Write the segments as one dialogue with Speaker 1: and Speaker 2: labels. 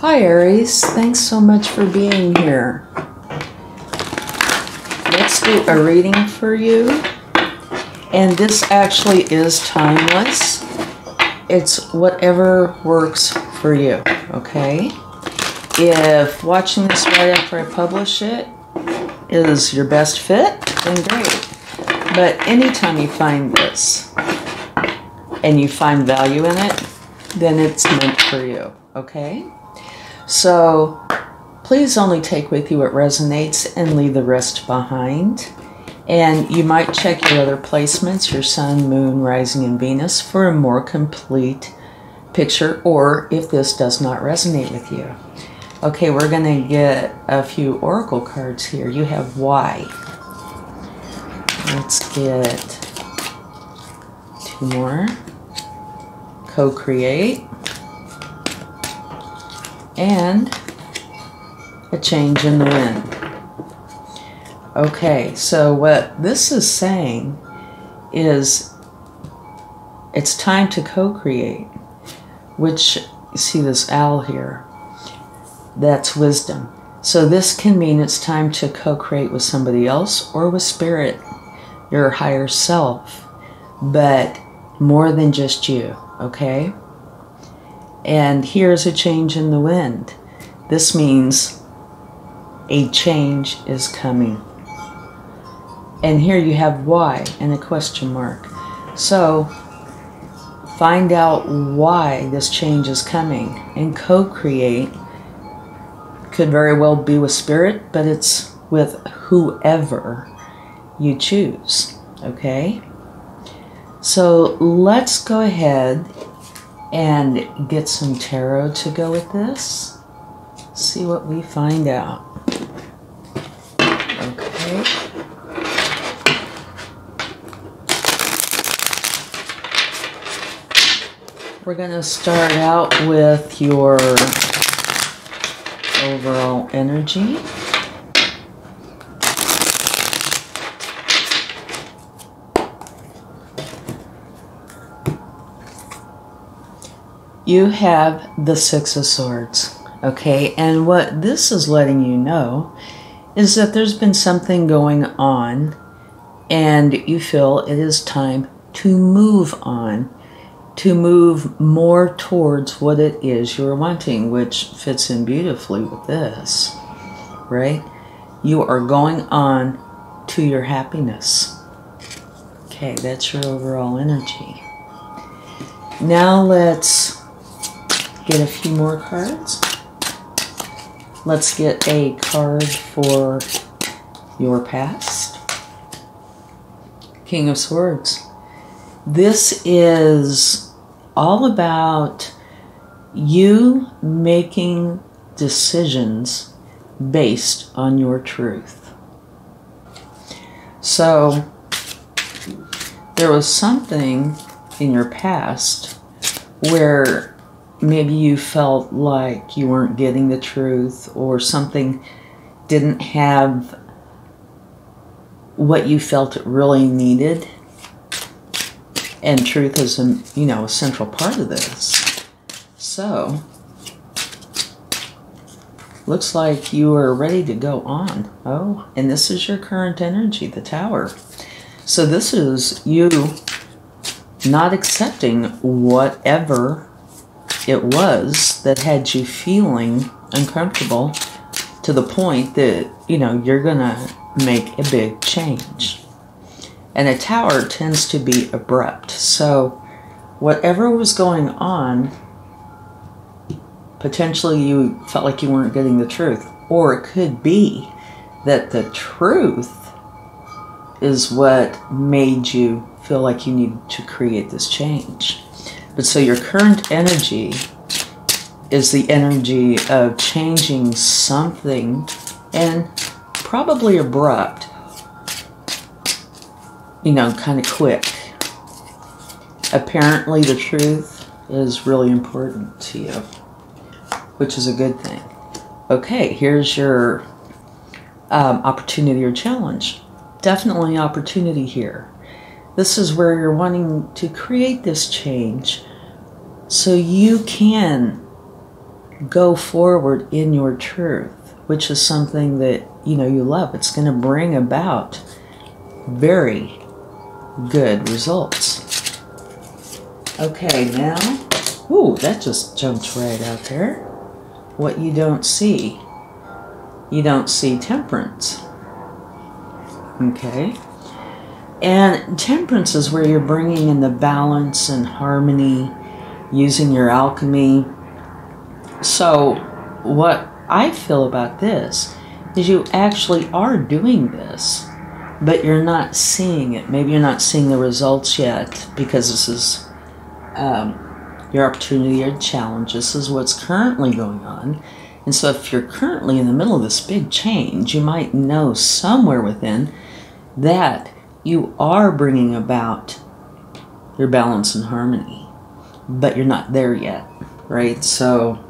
Speaker 1: Hi Aries, thanks so much for being here. Let's do a reading for you. And this actually is timeless. It's whatever works for you, okay? If watching this right after I publish it is your best fit, then great. But anytime you find this and you find value in it, then it's meant for you, okay? So please only take with you what resonates and leave the rest behind. And you might check your other placements, your sun, moon, rising, and Venus, for a more complete picture, or if this does not resonate with you. Okay, we're going to get a few oracle cards here. You have why. Let's get two more. Co-create. And a change in the wind. Okay, so what this is saying is it's time to co-create, which, you see this owl here, that's wisdom. So this can mean it's time to co-create with somebody else or with spirit, your higher self, but more than just you, okay? And here's a change in the wind. This means a change is coming. And here you have why and a question mark. So find out why this change is coming, and co-create could very well be with spirit, but it's with whoever you choose, okay? So let's go ahead and get some tarot to go with this. See what we find out. Okay. We're going to start out with your overall energy. You have the Six of Swords, okay? And what this is letting you know is that there's been something going on and you feel it is time to move on, to move more towards what it is you're wanting, which fits in beautifully with this, right? You are going on to your happiness. Okay, that's your overall energy. Now let's get a few more cards. Let's get a card for your past. King of Swords. This is all about you making decisions based on your truth. So there was something in your past where maybe you felt like you weren't getting the truth, or something didn't have what you felt it really needed. And truth is a central part of this. So looks like you are ready to go on. Oh, and this is your current energy, the Tower. So this is you not accepting whatever it was that had you feeling uncomfortable, to the point that, you're gonna make a big change. And a Tower tends to be abrupt. So whatever was going on, potentially you felt like you weren't getting the truth. Or it could be that the truth is what made you feel like you needed to create this change. But so your current energy is the energy of changing something, and probably abrupt, kind of quick. Apparently the truth is really important to you, which is a good thing. Okay, here's your opportunity or challenge. Definitely opportunity here. This is where you're wanting to create this change so you can go forward in your truth, which is something that, you know, you love. It's going to bring about very good results. Okay, now, ooh, that just jumped right out there. What you don't see. You don't see temperance. Okay. And temperance is where you're bringing in the balance and harmony, using your alchemy. So what I feel about this is you actually are doing this, but you're not seeing it. Maybe you're not seeing the results yet because this is your opportunity or challenge. This is what's currently going on. And so if you're currently in the middle of this big change, you might know somewhere within that you are bringing about your balance and harmony, but you're not there yet, right? So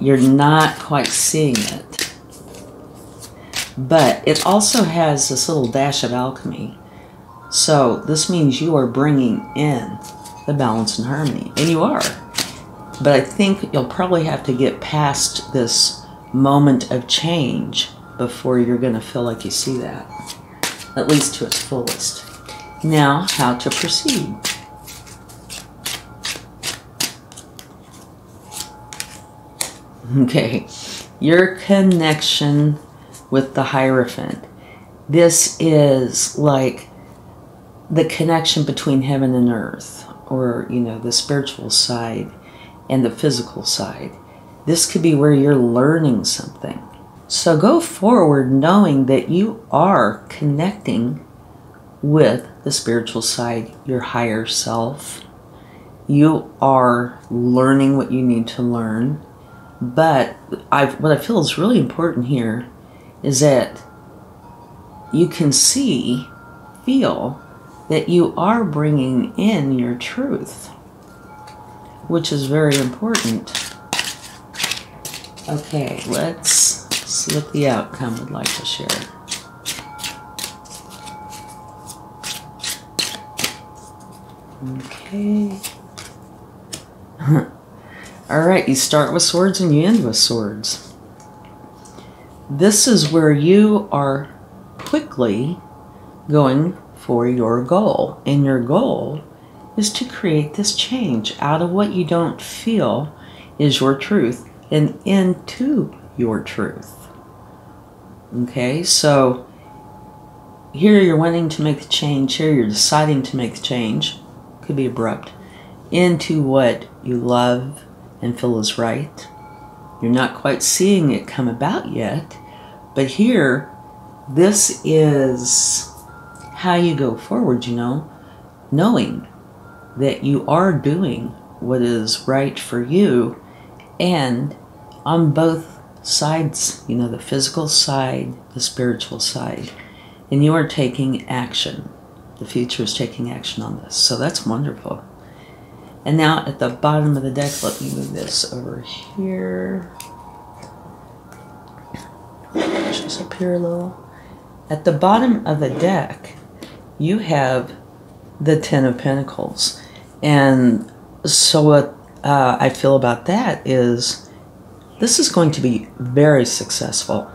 Speaker 1: you're not quite seeing it. But it also has this little dash of alchemy. So this means you are bringing in the balance and harmony, and you are. But I think you'll probably have to get past this moment of change before you're going to feel like you see that, at least to its fullest. Now, how to proceed. Okay, your connection with the Hierophant. This is like the connection between heaven and earth, or, you know, the spiritual side and the physical side. This could be where you're learning something. So go forward knowing that you are connecting with the spiritual side, your higher self. You are learning what you need to learn. But what I feel is really important here is that you can see, feel that you are bringing in your truth, which is very important. Okay, let's see what the outcome would like to share. Okay. Alright, you start with swords and you end with swords. This is where you are quickly going for your goal. And your goal is to create this change out of what you don't feel is your truth and into your truth. Okay, so here you're wanting to make the change, here you're deciding to make the change, could be abrupt, into what you love and feel is right. You're not quite seeing it come about yet, but here, this is how you go forward, you know, knowing that you are doing what is right for you, and on both sides, you know, the physical side, the spiritual side, and you are taking action. The future is taking action on this, so that's wonderful. And now at the bottom of the deck, let me move this over here. Just up here a little. At the bottom of the deck, you have the Ten of Pentacles. And so what I feel about that is this is going to be very successful.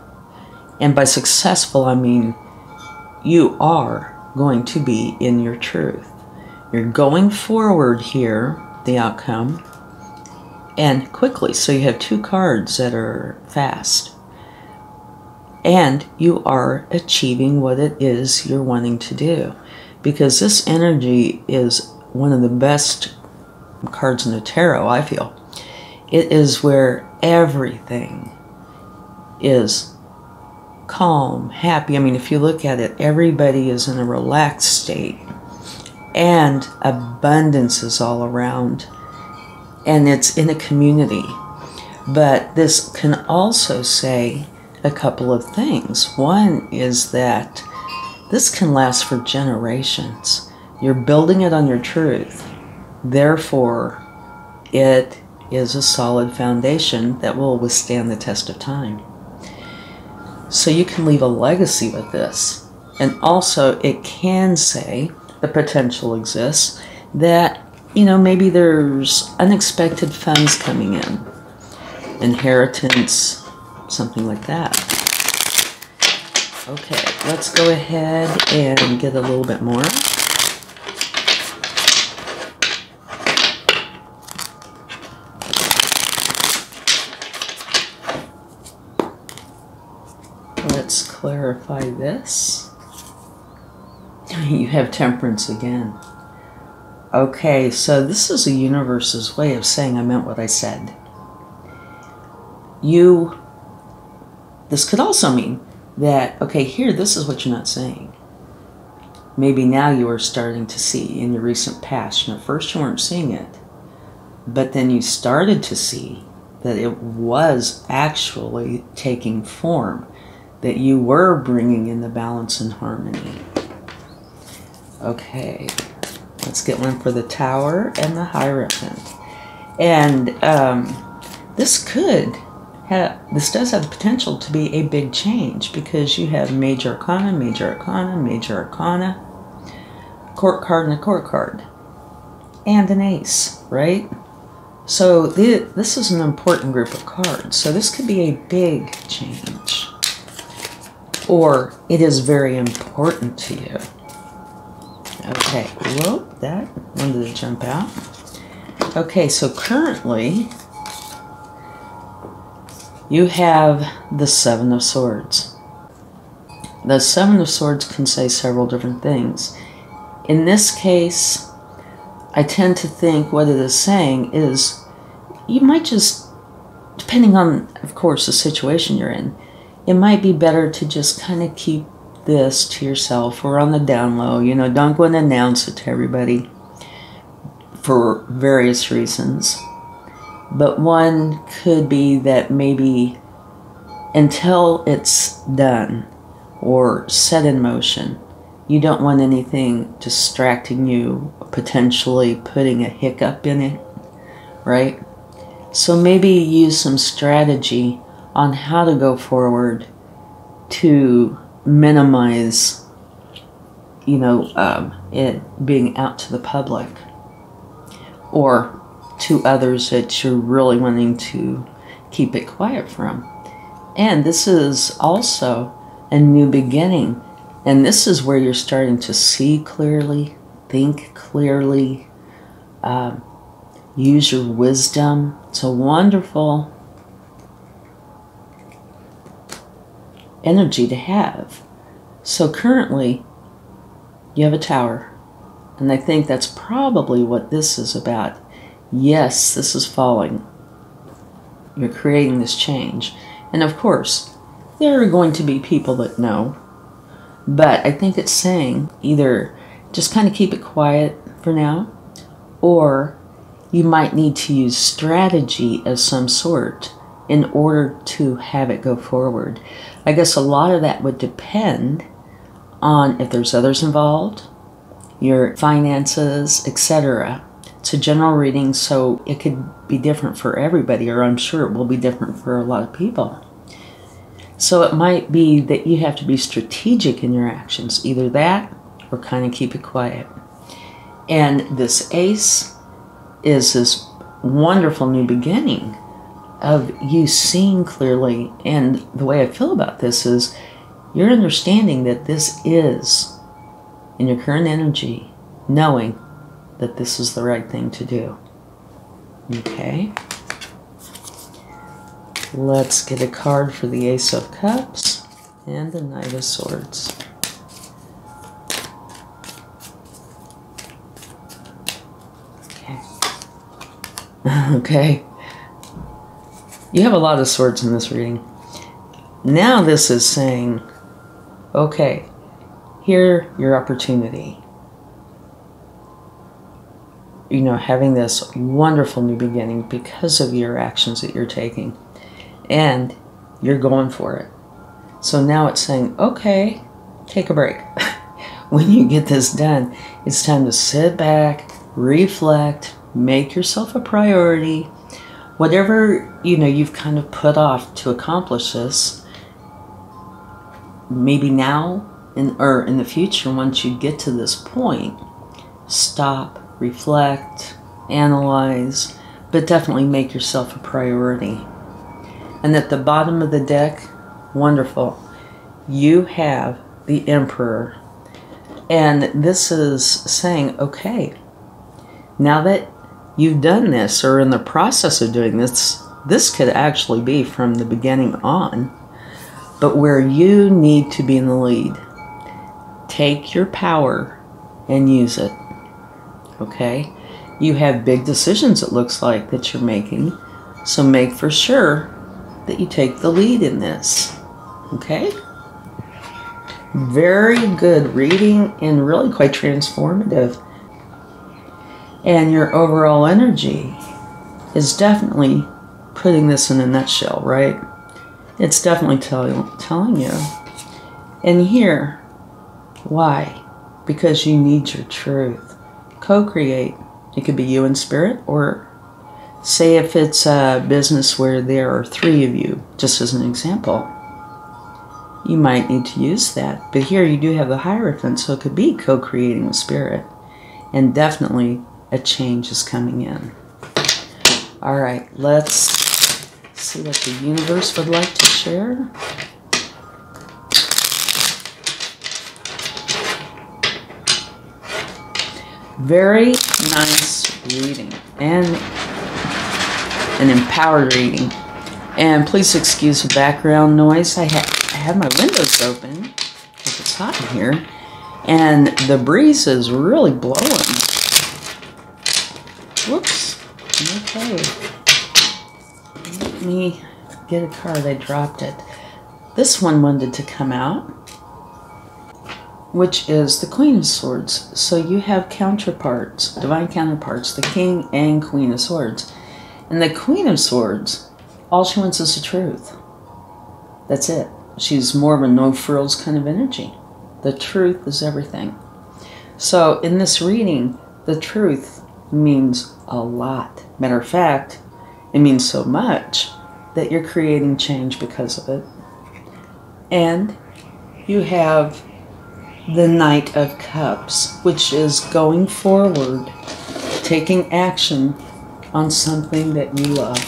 Speaker 1: And by successful, I mean you are going to be in your truth. You're going forward here, the outcome, and quickly. So you have two cards that are fast. And you are achieving what it is you're wanting to do. Because this energy is one of the best cards in the tarot, I feel. It is where everything is calm, happy. I mean, if you look at it, everybody is in a relaxed state. And abundance is all around. And it's in a community. But this can also say a couple of things. One is that this can last for generations. You're building it on your truth. Therefore, it is a solid foundation that will withstand the test of time. So you can leave a legacy with this. And also, it can say, the potential exists, that you know, maybe there's unexpected funds coming in, inheritance, something like that. Okay, let's go ahead and get a little bit more. Let's clarify this. You have Temperance again. Okay, so this is the universe's way of saying I meant what I said. This could also mean that, okay, here, this is what you're not saying. Maybe now you are starting to see in your recent past. You know, first you weren't seeing it, but then you started to see that it was actually taking form, that you were bringing in the balance and harmony. Okay, let's get one for the Tower and the Hierophant. And this does have the potential to be a big change, because you have Major Arcana, Major Arcana, Major Arcana, Court card and a Court card, and an Ace, right? So this is an important group of cards. So this could be a big change, or it is very important to you. Okay, whoa, that wanted to jump out. Okay, so currently you have the Seven of Swords. The Seven of Swords can say several different things. In this case, I tend to think what it is saying is you might just, depending on, of course, the situation you're in, it might be better to just kind of keep this to yourself or on the down low. You know, don't go and announce it to everybody for various reasons. But one could be that maybe until it's done or set in motion, you don't want anything distracting you, potentially putting a hiccup in it, right? So maybe use some strategy on how to go forward to minimize, you know, it being out to the public or to others that you're really wanting to keep it quiet from. And this is also a new beginning, and this is where you're starting to see clearly, think clearly, use your wisdom. It's a wonderful energy to have. So currently you have a Tower, and I think that's probably what this is about. Yes, this is falling. You're creating this change. And of course, there are going to be people that know, but I think it's saying either just kind of keep it quiet for now, or you might need to use strategy of some sort in order to have it go forward. I guess a lot of that would depend on if there's others involved, your finances, etc. It's a general reading, so it could be different for everybody, or I'm sure it will be different for a lot of people. So it might be that you have to be strategic in your actions, either that or kind of keep it quiet. And this Ace is this wonderful new beginning of you seeing clearly. And the way I feel about this is you're understanding that this is, in your current energy, knowing that this is the right thing to do. Okay. Let's get a card for the Ace of Cups and the Knight of Swords. Okay. Okay. You have a lot of swords in this reading. Now this is saying, okay, here your opportunity. You know, having this wonderful new beginning because of your actions that you're taking. And you're going for it. So now it's saying, okay, take a break. When you get this done, it's time to sit back, reflect, make yourself a priority. Whatever, you know, you've kind of put off to accomplish this, maybe now or in the future, once you get to this point, stop, reflect, analyze, but definitely make yourself a priority. And at the bottom of the deck, wonderful, you have the Emperor. And this is saying, okay, now that you've done this or in the process of doing this, this could actually be from the beginning on, but where you need to be in the lead. Take your power and use it. Okay? You have big decisions, it looks like, that you're making. So make for sure that you take the lead in this. Okay? Very good reading and really quite transformative. And your overall energy is definitely putting this in a nutshell, right? It's definitely telling you. And here, why? Because you need your truth. Co-create. It could be you in spirit, or say if it's a business where there are 3 of you, just as an example, you might need to use that. But here you do have the Hierophant, so it could be co-creating with spirit. And definitely a change is coming in. All right, let's see what the universe would like to share. Very nice reading and an empowered reading. And please excuse the background noise. I have my windows open because it's hot in here, and the breeze is really blowing. Whoops. Okay. Let me get a card. I dropped it. This one wanted to come out, which is the Queen of Swords. So you have counterparts, divine counterparts, the King and Queen of Swords. And the Queen of Swords, all she wants is the truth. That's it. She's more of a no frills kind of energy. The truth is everything. So in this reading, the truth means a lot. Matter of fact, it means so much that you're creating change because of it. And you have the Knight of Cups, which is going forward, taking action on something that you love.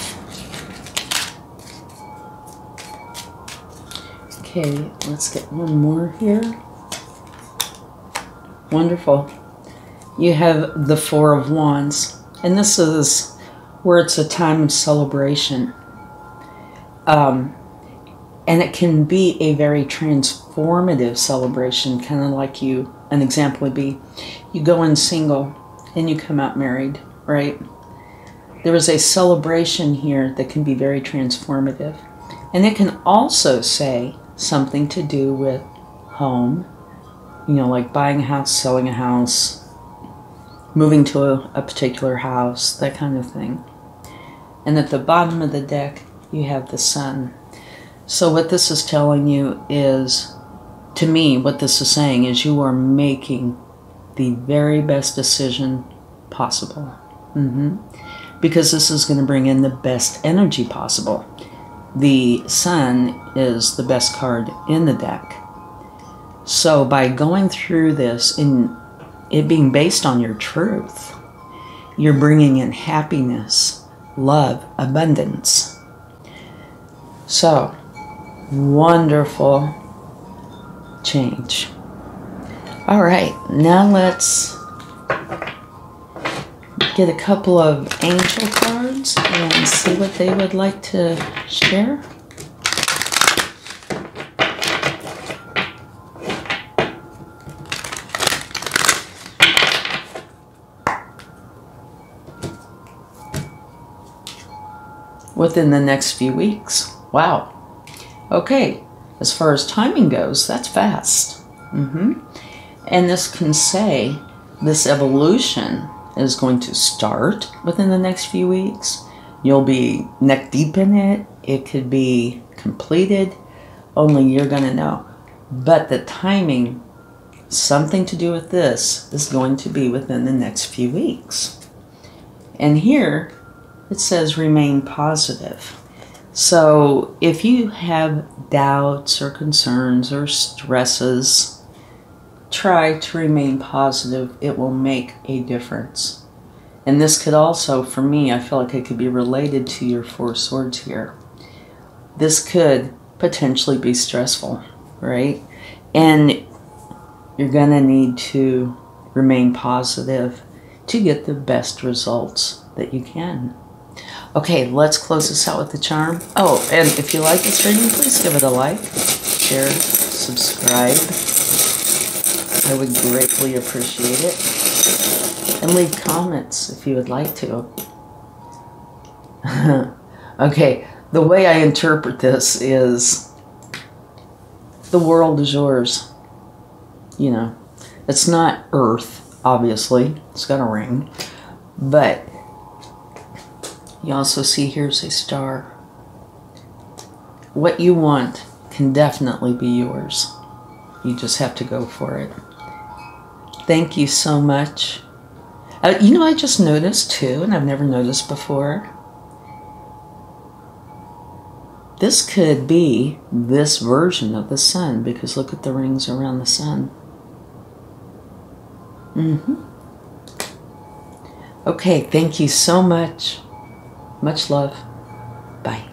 Speaker 1: Okay, let's get one more here. Wonderful. You have the Four of Wands, and this is where it's a time of celebration. And it can be a very transformative celebration, kind of like an example would be, you go in single and you come out married, right? There is a celebration here that can be very transformative. And it can also say something to do with home, you know, like buying a house, selling a house, moving to a particular house, that kind of thing. And at the bottom of the deck, you have the Sun. So what this is telling you is, to me, what this is saying is you are making the very best decision possible. Because this is going to bring in the best energy possible. The Sun is the best card in the deck. So by going through this and it being based on your truth, you're bringing in happiness, love, abundance. So, wonderful change. All right, now let's get a couple of angel cards and see what they would like to share. Within the next few weeks. Wow. Okay, as far as timing goes, that's fast. And this can say this evolution is going to start within the next few weeks. You'll be neck deep in it. It could be completed. Only you're going to know. But the timing, something to do with this, is going to be within the next few weeks. And here it says remain positive. So if you have doubts or concerns or stresses, try to remain positive. It will make a difference. And this could also, for me, I feel like it could be related to your Four Swords here. This could potentially be stressful, right? And you're going to need to remain positive to get the best results that you can. Okay, let's close this out with the charm. Oh, and if you like this reading, please give it a like, share, subscribe. I would greatly appreciate it. And leave comments if you would like to. Okay, the way I interpret this is the world is yours. You know, it's not Earth, obviously. It's got a ring. But you also see here's a star. What you want can definitely be yours. You just have to go for it. Thank you so much. You know, I just noticed too, and I've never noticed before. This could be this version of the sun, because look at the rings around the sun. Okay, thank you so much. Much love. Bye.